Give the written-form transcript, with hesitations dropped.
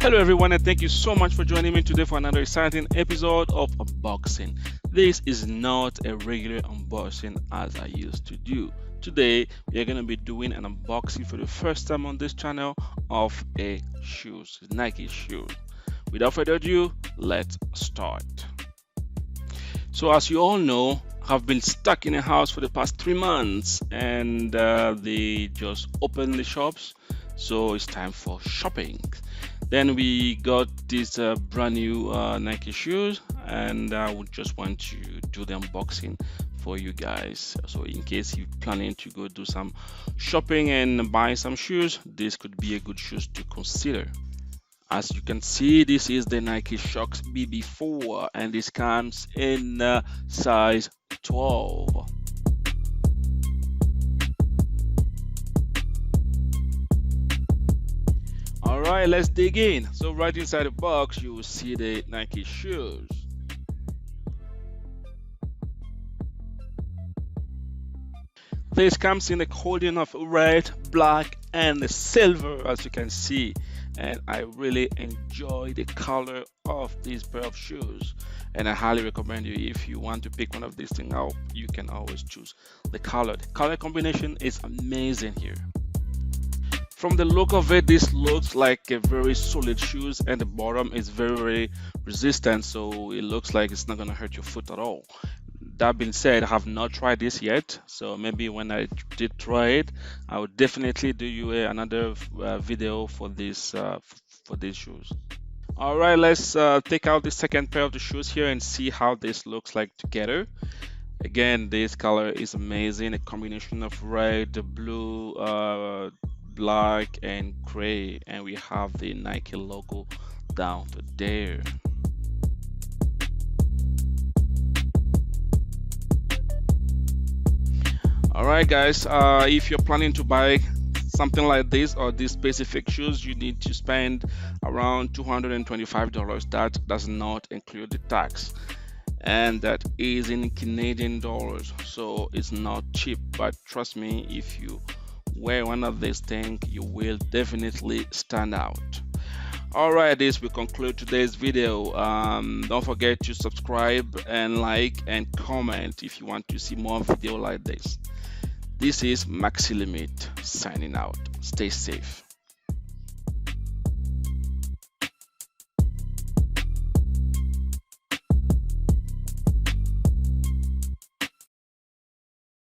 Hello everyone, and thank you so much for joining me today for another exciting episode of unboxing. This is not a regular unboxing as I used to do. Today we are going to be doing an unboxing for the first time on this channel of a shoes, Nike shoe. Without further ado, let's start. So as you all know, I've been stuck in a house for the past 3 months, and they just opened the shops, so it's time for shopping. Then we got these brand new Nike shoes, and I would just want to do the unboxing for you guys. So in case you're planning to go do some shopping and buy some shoes, this could be a good shoes to consider. As you can see, this is the Nike SHOX BB4, and this comes in size 12. Alright, let's dig in. So right inside the box, you will see the Nike shoes. This comes in a coating of red, black, and silver, as you can see. And I really enjoy the color of this pair of shoes. And I highly recommend you, if you want to pick one of these things out, you can always choose the color. The color combination is amazing here. From the look of it, this looks like a very solid shoes, and the bottom is very resistant, so it looks like it's not going to hurt your foot at all. That being said, I have not tried this yet, so maybe when I did try it, I would definitely do you another video for this for these shoes. All right, let's take out the second pair of the shoes here and see how this looks like together. Again, this color is amazing, a combination of red, blue, black, and gray, and we have the Nike logo down to there. All right, guys, if you're planning to buy something like this or these specific shoes, you need to spend around $225. That does not include the tax, and that is in Canadian dollars, so it's not cheap. But trust me, if you wear one of these things, you will definitely stand out. Alright, this will conclude today's video. Don't forget to subscribe and like and comment if you want to see more video like this. This is Maxilimite signing out. Stay safe.